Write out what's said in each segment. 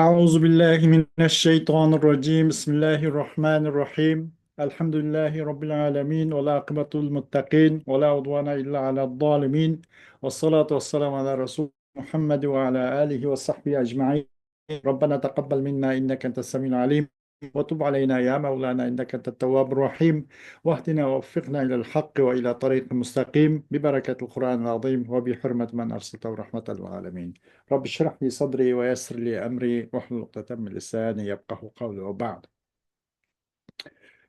أعوذ بالله من الشيطان الرجيم بسم الله الرحمن الرحيم الحمد لله رب العالمين والعاقبة للمتقين ولا عدوان إلا على الظالمين والصلاة والسلام على رسول محمد وعلى آله وصحبه أجمعين ربنا تقبل منا إنك أنت السميع العليم وتب علينا يا مولانا إنك أنت التواب الرحيم واهدنا ووفقنا إلى الحق وإلى طريق مستقيم ببركة القرآن العظيم وبحرمة من أرسلته رحمة للعالمين رب اشرح لي صدري ويسر لي أمري واحلل عقدة من لساني يفقه قولي وبعد.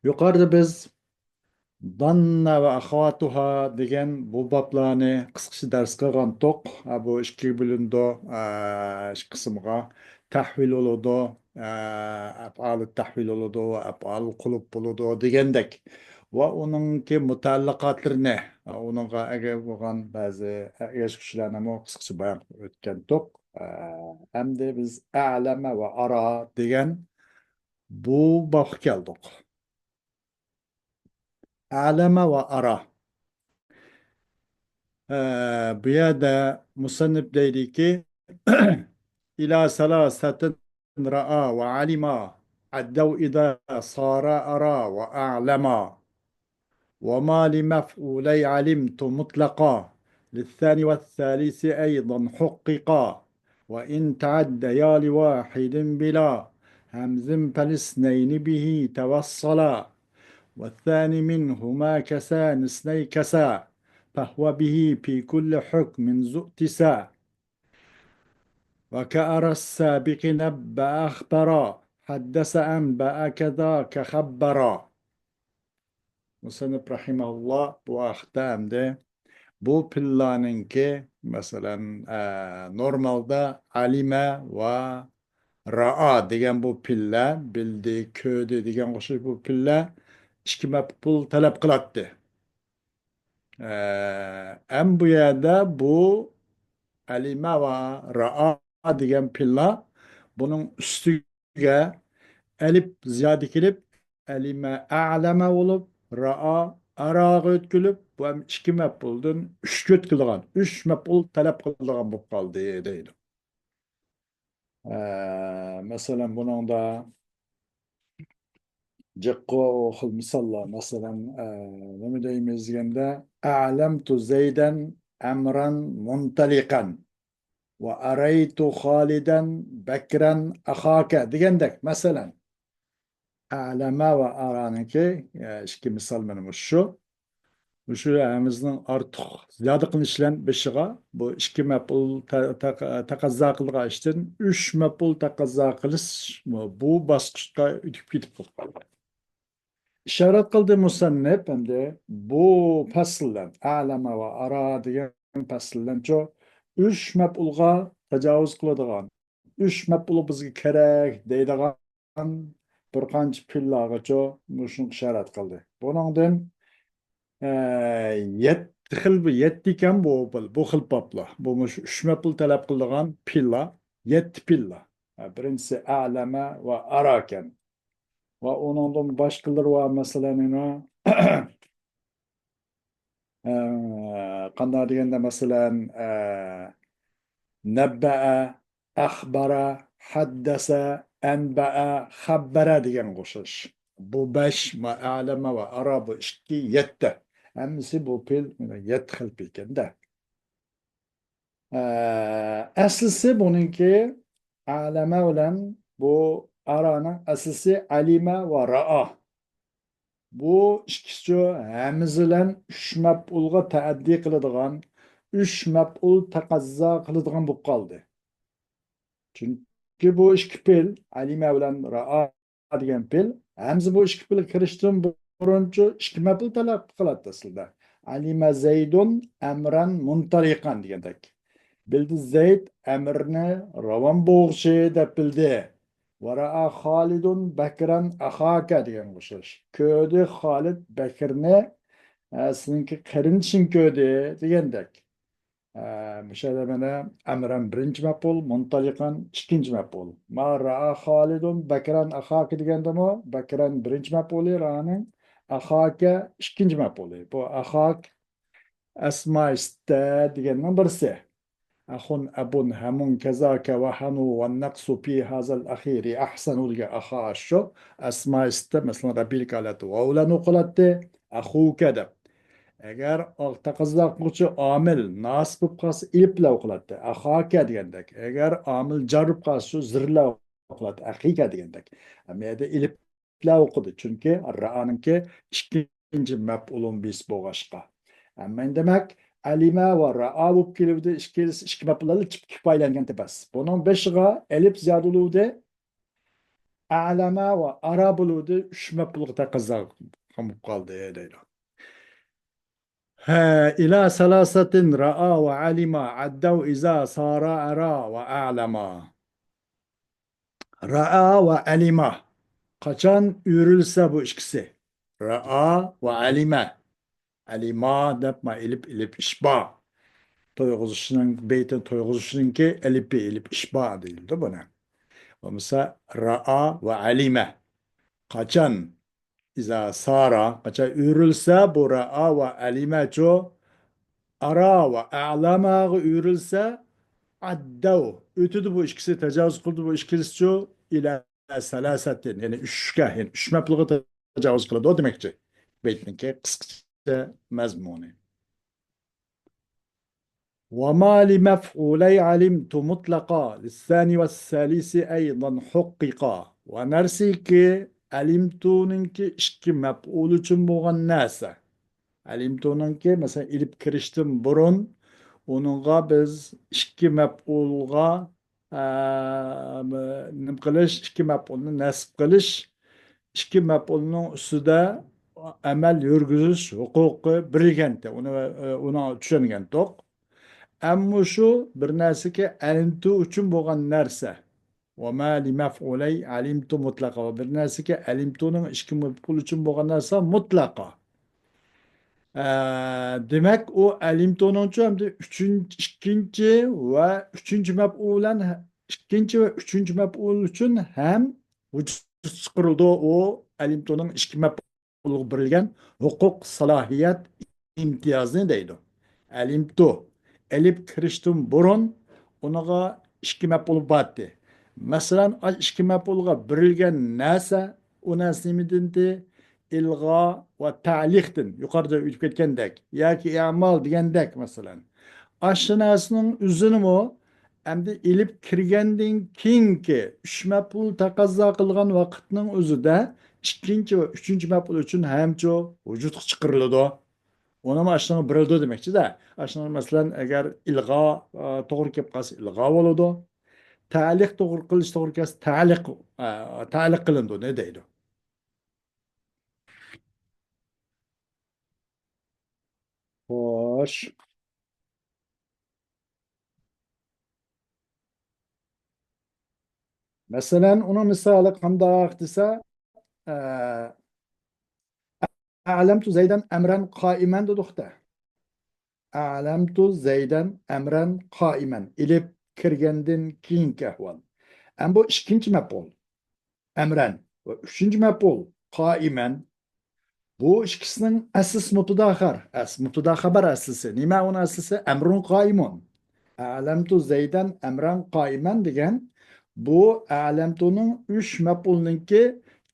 Yukarıda biz Danna ve ahvatuha degan bu bablarni qisqacha dars qilgan to'q. Bu ikki bo'limda ish qismga tahvil bo'ladi, af'al tahvil bo'ladi va af'al qulub bo'ladi degandek. Va uningki mutallaqotlarini, uningga ega bo'lgan ba'zi eshitishlarni ham qisqacha bayon o'tgan to'q. Endi biz a'lama va ara degan bu babga keldik. A'lama ve ara. Bu yerde musannif deydi ki ila salasatin ra'a ve alima addev ida sara ara ve a'lama ve ma li mef'uley alimtu mutlaka للثاني والثالث أيضا حققا وإن تعديا لواحد بلا همز فالاثنين به توصلا والثاني منهما كسان اثني كسا فهو به في كل حكم ذو اتساع وكأرى السابق نبأ أخبرا حدث أنبأ كذاك خبرا. Musannif rahimahullah bu ahtamda bu pillanınki mesela normalde alime ve ra'a degan bu pilla bildi, köydü degan qo'shiq bu pilla ikki maf'ul talab qiladi. Hem bu yerde bu alime ve ra'a degan pilla bunun üstüge elif ziyade kelip alime a'lama olup ra'a araga ötkülüp bu hem ikki maf'uldan üçga ötkülügan, üç maf'ul talab qiladigan bo'lib qoldi deydi. Mesela bunun da Cekko xil misallar mesela ne deyimiz degende a'lamtu Zeyden emran muntalikan ve araytu Haliden Bekren ahake degendek mesela a'lama ve aranınki iki misal benim şu. Şu emizin artık ziyade kılışlan beşiğe bu iki mepul takazza kılga işten üç mepul takazza kılış bu baskışta ütüp gidip kaldı. İşaret kıldığı musannif hem de bu fasıldan a'lama ve ara degan fasıldan çok üç mepulga tecavüz kıladigan üç mepulu bizga kerak deydigan bir qancha pillagacha mushuni ishorat qildi. Buningdan yetti xil yetti ekan bu xil poplar. Bu mush uch mepul talab qiladigan pilla, yetti pilla. Birinchisi a'lama ve ara ekan. Ve onun başkaları var mesela ne? Qanday deganda masalan nebba'a, akhbara, haddasa, anba'a, xabbara degan qo'shish. Bu 5 ma'lama va ara bu ikki yetti. Hammasi bu pil yetti xil ekanda. Aslisi buningki alama bilan bu araning aslisi alima va ra'a. Bu ikkisi hamizilan uch maf'ulga taaddi qiladigan, uch maf'ul taqazzo qiladigan bo'lib qoldi. Chunki bu ikki pil, alima bilan ra'a degan pil, hamzi bu ikki pil kirishdan burunchi ikki maf'ul talab qiladi aslida. Alima Zaydun amran muntaliqan degandek. Bildi Zayd amrni ravon bo'g'ishi deb bildi. Vara'a Halidun Bekran ahaka degan qo'shish. Ko'di Halid Bekirni sizniki qarindishing ko'di degandek. O'sha mana amran birinchi maf'ul, muntaliqan ikkinchi maf'ul. Ma ra'a Halidun Bekran ahaka degandami, Bekran birinchi maf'uli, ra'ning ahaka ikkinchi maf'uli. Bu ahak asma ista deganning birisi. أخ أب هم كذاك وحن والنقص في هذا الأخير أحسن لك أخا الشو أسماء است مثلا ربيل قالت وأولا نقلت أخو كذا Eğer takızda kılçı amil nasip kas iple okulatı. Ahaka diyendek. Eğer amil carıp kasu zırla okulatı. Ahika diyendek. Ama ya da iple okudu. Çünkü ra'anınki ikinci mef'ulun bis boğaşka. Ama demek alime ve ra'a bu kilivde iki mef'ulları kipaylangan tepes. Bunun beşiğe elip ziyaduluğu a'lama ve ara buluğu üç mef'uluk takızda kamup kaldı. ها إلى ثلاثة رأى وعلم عدوا إذا صار أرى وأعلم رأى وعلم kaçan ürülse bu ikisi. Ra'a ve alime. Alima depma elip işba. Beytin toyguzuşunun elip işba değildi bu ne? O mesela ra'a ve alime. Kaçan kaçan ürülse bu ra'a ve alime ço ara ve a'lama ürülse addav. Ötüdü bu ikisi tecavüz kıldı bu ikisi şu ila selasetin yani üçge yani üç mebluğu tecavüz kıldı o demekçi. Beytninki kısaca mezmuni. وما لمفعولي علمت مطلقا للثاني والثالث أيضا حققا ونرسيك علمتونك işki mef'ul için boğan nasa. Alimtonunki mesela ilip kiriştim burun onunla biz ikki mef'ulga nim qilish ikki mef'ulni nasb qilish ikki mef'ulning ustida amal yurgizish huquqi birganda uni tushungandik. Ammo shu bir narsaga alimtu uchun bo'lgan narsa. وما لمفعولي علمت مطلقا bir narsaga alimtuning ikki mef'ul uchun bo'lgan narsa mutlaqo. Demek o Ellington'uncu hem de ikinci ve üçüncü mef'ulen ikinci ve üçüncü mef'ul için hem vücut çıkarıldı o Ellington'un iki mef'ulu birilgen hukuk salahiyet imtiyazını deydi. Ellington elip kiriştim burun onaga iki mef'ul battı. Mesela iki mef'ulga birilgen nasa o nasimidindi ilga ve ta'liqtin yukarıda ütüp ketgendek yoki i'mal degandek masalan aşinasının üzünü o endi ilip kirgendan keyingi üç maf'ul taqozo qilgan vaqtning o'zida ikkinchi va uchinchi maf'ul uchun hamcho vujudga chiqariladi. Ona ham ashuni birildi demakchi-da. Ashuni masalan agar ilg'o to'g'ri kelib qolsa ilg'o bo'ladi. Ta'liq to'g'ri qilish to'g'ri kelsa ta'liq qilindi ne deydi. Xo'sh. Mesela onun misali qandoq desa a'lamtu zaydan amran qoiman dedik-da. A'lamtu zaydan amran qoiman ilib kirgandan keyingi ahvol. Am bu ikkinchi maf'ul amran va uchinchi maf'ul qoiman bu ikkisining asl mubtadaxar mubtada xabar aslisi nima uni aslisi amrun qoimun. A'lamtu zaydan amran qoiman degan bu a'lamtuning 3 maf'ulninki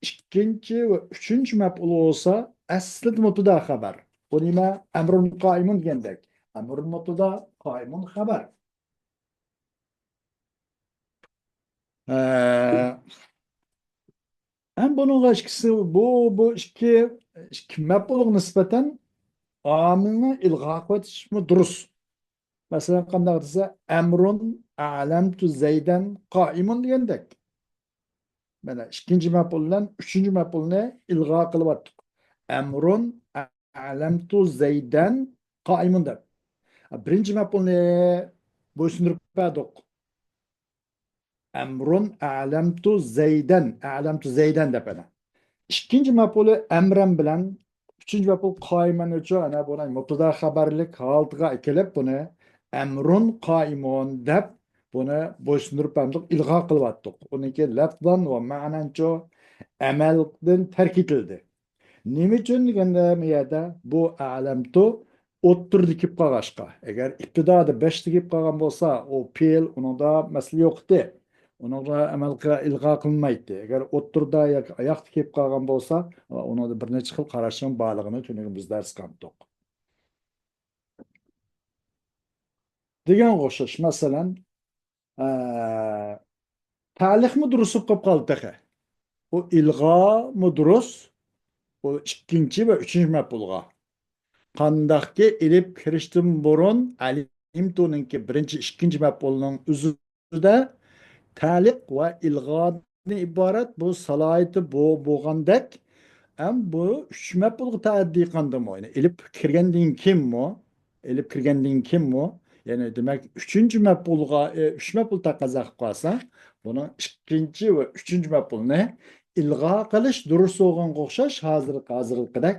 ikkinchi va uchinchi maf'ul bo'lsa asli mubtada xabar. Bu nima amrun qoimun degandek. Amrun mubtada qoimun xabar. Hem bunun ikisi bu iki maf'ulga nisbatan amilni ilg'o qilish durust. Mesela qanday desa amrun a'lamtu zaydan qoimun degandek. Mana ikkinchi maf'ul bilan uchinchi maf'ulni ilg'o qilyaptik. Amrun a'lamtu zaydan qoimun deb. Birinchi maf'ulni bo'ysundirib berdik. Amrun a'lamtu zaydan deb ana. İkinci maf'uli amran bilan uchinchi maf'ul qoiman uchun ana buni mubtada xabarlik holatiga kelib buni amrun qoimun deb buni bo'ysundirib berdik, ilg'o qilyaptik. Uniki lafzan va ma'nancho amaldan tark etildi. Nima uchun deganda bu yerda bu a'lamtu o'ttir dikip qolg'achqa agar ibtidoda 5 dikip qolgan bo'lsa o fe'l unida masala yo'qdi unga amal ilg'o qilmaydi agar o'ttirda yoki oyoq dikip qolgan bo'lsa unida bir necha xil qarashning borligini tunugun biz dars qildik degan o'xshash masalan ta'liqmi durust bo'lib qoldi taqa o ilg'omi durust o ikkinchi va uchinchi maf'ulga qandaqki ilib kirishdan burun alimtuninki birinchi ikkinchi maf'ulning uzida ta'liq va ilg'odan iborat bu salohiyati bu bo'lgandek ham bu uch maf'ulga taaddi qildimi yani ilib kirgandan kimmi ilib kirgandan kimmi yani demak uchinchi maf'ulga uch maf'ul taqozo qilib qolsa buni ikkinchi va uchinchi maf'ulni ilg'o qilish durust bo'lganga o'xshash hozirgidek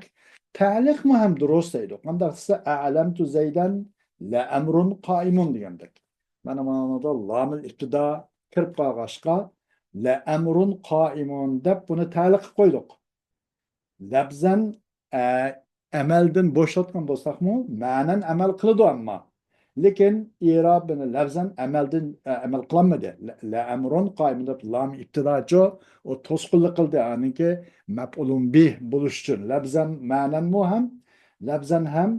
ta'liq mu ham durust deydi qandaq desa a'lamtu zaydan la amrun qoimun degandek mana ma'noda lomil ibtido kirib qolg'achqa la amrun qoimun deb buni ta'liq qilib qo'ydik labzan amaldan bo'shatgan bo'lsakmi ma'nan amal qiladi ammo lekin irobini labzan amal qilolmadi la amrun qoimun deb lam ibtidochi o to'sqinlik qildi aniki maf'ulun bih bo'lish uchun labzan ma'nan mu ham labzan ham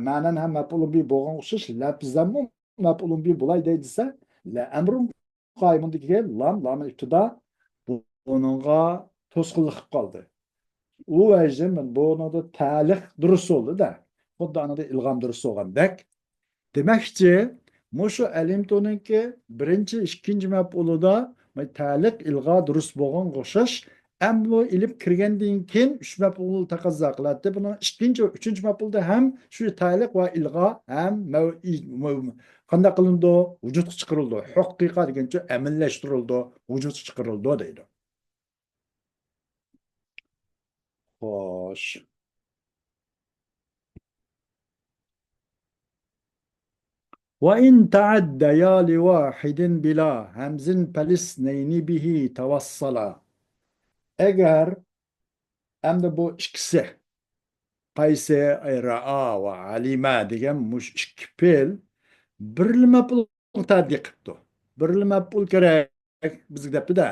ma'nan ham maf'ulun bih bo'lgan o'xshash labzan mu maf'ulun bih bo'lay desa la amrun qoimundagi lam ibtido bunga to'sqinlik qilib qoldi u vajda bunu ta'liq durust oldu-da. Xuddi anada ilg'om durust olgandek. Demakchi, mushu alimto'ninki birinchi, ikkinchi maf'ulida ta'liq ilg'o durust bo'lgan o'xshash, ammo ilib kirgandan keyin uch maf'ul taqozo qiladi. Buni ikkinchi va uchinchi maf'ulda ham shu ta'liq va ilg'o ham qanday qilindi? Vujudga chiqarildi. Haqiqat degancha amallashtirildi, vujudga chiqarildi deydi. Xo'sh. وإن تعديا لواحد بلا همز فالاثنين به توصلا eğer hem de bu ikisi qaysi ra'a ve alima degan mush ikki fe'l birli maf'ul tadbiq qilibdi birli maf'ul kerak bizga debdi-da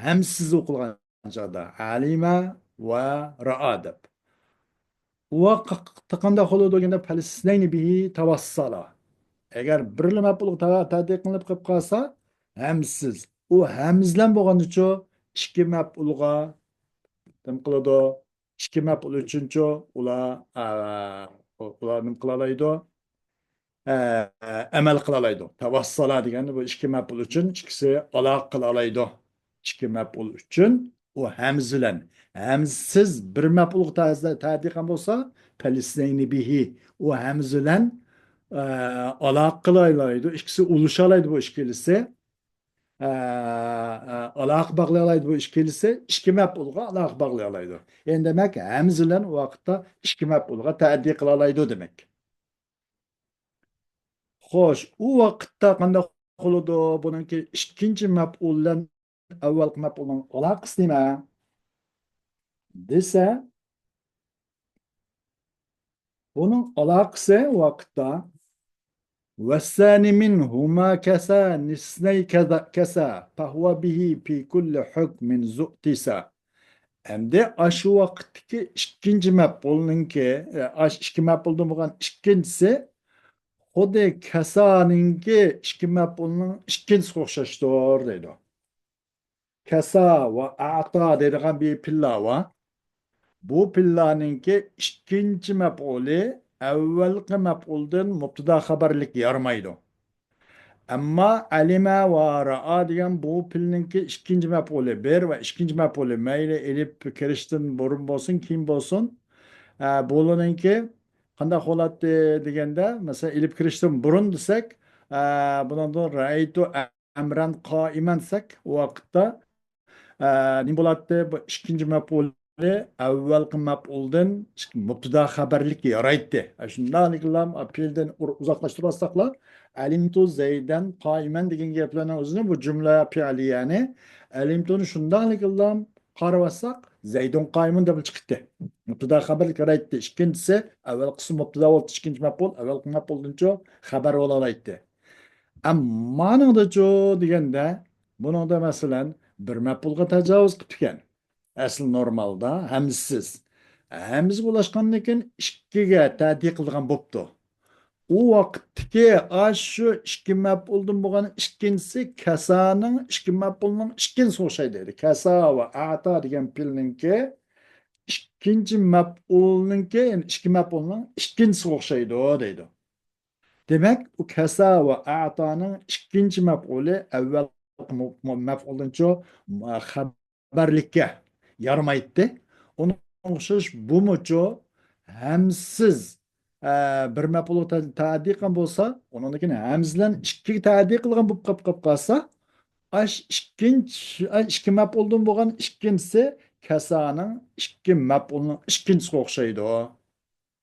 hamsiz o'qilgan joyda alima va ra'a deb va qanday qiladi deganda falastinayni bihi tavassala agar birli maf'ul tadbiq qilinib qolib qolsa hamsiz u hamzlan bo'lganicha ikki maf'ulga nim qiladi ikki maf'ul uchinchi ular nim qila oladi amal qila oladi tavassala degani bu ikki maf'ul uchun ikkisi aloqa qila oladi ikki maf'ul uchun u hamzilan hamsiz bir maf'ul tadbiq bo'lsa palisnayni bihi u hamzilan aloqa qila oladi ikkisi ulusha oladi bu ikkilisi aloqa bog'lay oladi bu ikkilisi ikki maf'ulga aloqa bog'lay oladi endi demak hamz bilan u vaqtda ikki maf'ulga ta'ddi qila oladi demak xo'sh u vaqtda qanday qiladi buniki ikkinchi maf'ul bilan avvalgi maf'ulning aloqasi nima desa buning aloqasi u vaqtda والثاني منهما كسا نسني كسا فهو به في كل حكم زؤتسا Hem aşı vakitteki ikinci mef'ulunki iki mef'uldan bo'lgan ikkinchisi xuddi kasaninki ikki mef'ulning ikkinchisiga o'xshashdir deydi. Kasa va a'ta deydigan bir pilla va bu pillaninki ikkinchi mef'uli avvalgi maf'uldan mubtada xabarlik yarmaydi. Ammo alima va ra'a degan bu pilninki ikkinchi maf'uli bir va ikkinchi maf'uli mayli elib kirishdan burun bo'lsin, keyin bo'lsin. Bo'liniki qanday holatda deganda, masalan, elib kirishdan burun desak, bundan ra'aytu amran qoiman desak, u vaqtda nima bo'ladi? Bu ikkinchi maf'ul avvalgi maf'uldan mubtada xabarlik yaraydi. Shundan apeldan uzoqlashtirib olsaqlar, alimtu zaydan qoiman degan gaplarning o'zini bu jumla fe'li ya'ni alimtuni shundanligilam Qarasak Zeydun qaymun deb chiqdi. Mubtada xabar qaraytdi. İkincisi avval qism mubtada bo'ldi, ikkinchi maf'ul, avval maf'uldan xabar bo'lalaydi. Ammaningda-chu deganda, buningda masalan bir maf'ulga tajovuz qilib ekan. Asl normalda hamsiz. Hamiz bo'lashgandan keyin ikkiga ta'diy qilgan bo'pti. U vaqtdagi shu ikki maf'uldan bo'lgan ikkinchisi kasaning ikki maf'ulning ikkinchisi o'xshaydi deydi. Kasa va ata degan fe'lninki ikkinchi maf'ulninki, ya'ni ikki maf'ulning ikkinchisi o'xshaydi deydi. Demek u kasa ve a'tanın ikinci mef'ulü evvel mef'ulun haberlikke yarmaydı. Onun okşaş bu muço hemsiz bir mef'ulu ta'di qilgan bo'lsa, uningkini hamzlan ikki ta'di qilgan bo'lib qolib qolsa, ikki mef'uldan bo'lgan ikkinchisi kasaning ikki mef'ulning ikkinchisiga o'xshaydi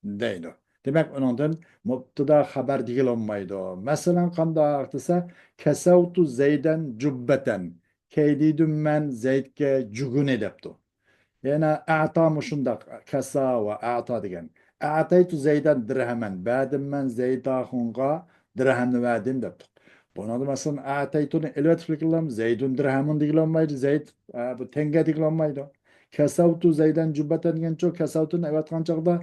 deydi. Demek onundan mubtada haber değil olmaydı. Mesela qandaq desa kasavtu zeyden cubbeten. Keydidüm men zeydke cugun edepti. Yani a'ta muşundaq kasa ve a'ta degen. A'taytu zeyden dirhemen. Bədim men zeyda xunga dirhemni verdim depti. Buna da mesela a'taytunu elbet fikirlam. Zeydun dirhemun değil olmaydı. Zeyd bu tenge değil olmaydı. Kasavtu zeyden cubbeten degen çok kasavtunu evet kançaqda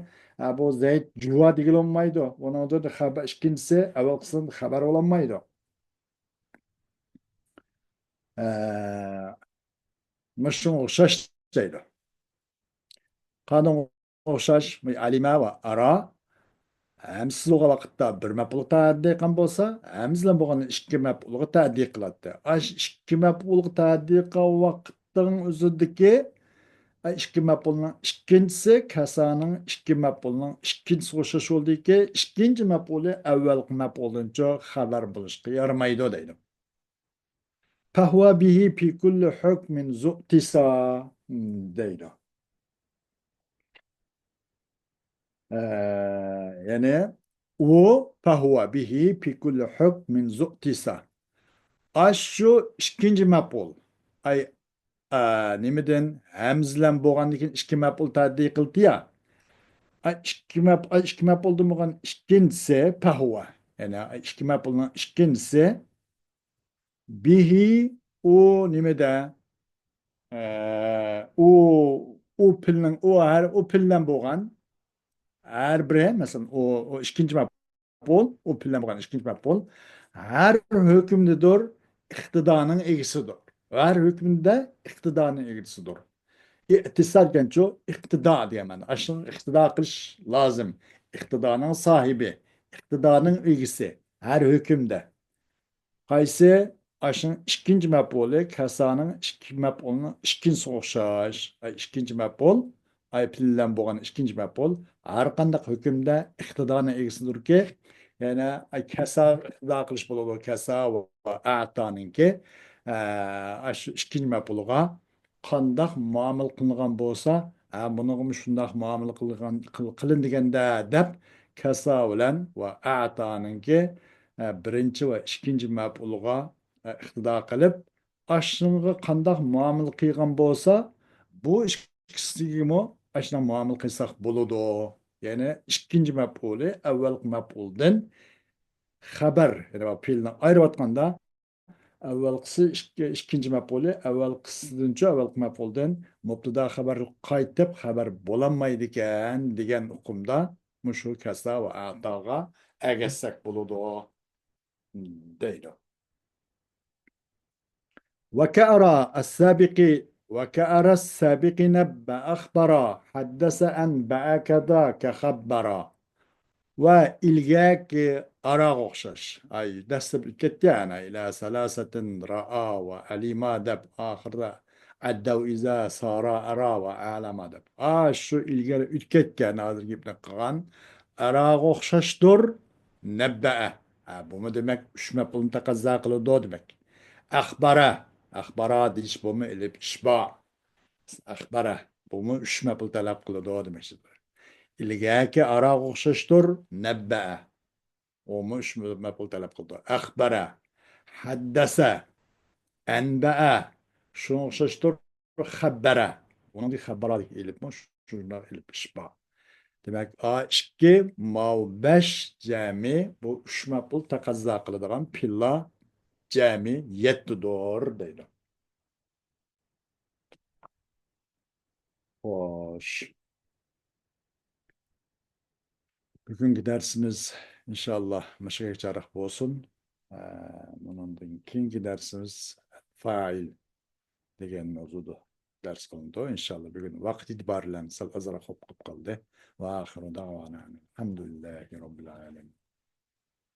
bu Zeyd Cuva degil olmaydı. Onun da haber ikincisi evvel kısım haber olamaydı. Mışın okşaş deydi. Kanun okşaş alime ve ara hemsiz oğa vakitte bir mepuluk taaddi kan bolsa hemsizle boğan iki mepuluk taaddi kılattı. İki mepuluk taaddi kan vakittin özündeki ikki maf'ulning ikkinchisi kasaning ikki maf'ulning ikkinchisi o'xshash bo'ldiki, ikkinchi maf'uli avvalgi maf'uldan xabar bo'lishga yaramaydi deydi. Fahva bihi fi kulli hukmin zu'tisa deydi. Yani u fahva bihi fi kulli hukmin zu'tisa. Şu ikinci maf'ul. Ay nimeden hemzlen bo'lgandan keyin ikki maf'ul ta'diy qildi ya. İki map oldu mu kan ikincisi pahva. Yani iki map olan ikincisi bihi o nimede o pillen o pillen boğan her biri mesela o ikinci map o pillen boğan ikinci map her hükümdedir iktidanın egisidir. Her hükümde iktidanın egisidir. İktisar genço iktida diyemem. Aşın iktida kılış lazım. İktidanın sahibi, iktidanın ilgisi her hükümde. Kaysi aşın ikinci mef'ulü kasanın iki mef'ulunun ikinci okşaş. İkinci mef'ul ay pililen boğan ikinci mef'ul her kandak hükümde iktidanın ilgisidir ki yani kasa iktida kılış buludu kasa ve a'tanın ki aşı ikinci mef'uluğa qandaq muamil qilgan bo'lsa, buni shundoq muamil qilin deganda deb kasa bilan va ataninki birinchi va ikkinchi maf'ulga iqtido qilib, ashunga qandaq muamil qilgan bo'lsa, bu ikkisiga ashuna muamil qilsak bo'ladi. Ya'ni ikkinchi maf'uli avvalgi maf'uldan xabar, ya'ni fe'lni ayirayotganda avvalgisi ikkinchi maf'uli avvalgisidan avvalgi maf'uldan mubtada xabar qaytib xabar bo'lolmaydi ekan degan hukmda mushu kasa va atoga agassak bo'ladi deydi. وكأرى السابق نبأ أخبر حدث أنبأ كذا كخبر ve ilgaki ara okşaş. Ay destek kettiyana ila salasatin ra'a ve alima deb ahırda addav iza sara ara ve alama deb. Şu ilgili ütketten hazır gibi kılan ara okşaşdır nebbe'e. Bu mu demek? Üşme pulun takazza kılıdı demek. Akhbara. Akhbara deyiş bu mu elip işba. Akhbara. Bu mu üşme pul talep kılıdı demek. İlgaki ara okşaştır nebbe'e. O mu üç mef'ul talep kıldı. Akhbara, haddese, enbe'e. Şunu okşaştır habbere. Onun bir habbara ilipmiş. Şunlar ilipmiş ba. Demek A2 mav 5 cemi bu 3 maqbul taqazza qiladigan pilla cemi 7'dir deydi. Hoş. Bugünkü dersimiz inşallah meşgul çarık olsun. Bundan keyingi dersimiz fail degan mavzuda ders qilindi. İnşallah bugün vaqt itibariyle sal azroq qolib qoldi. Va axiru davana alhamdulillahi robbil alamin.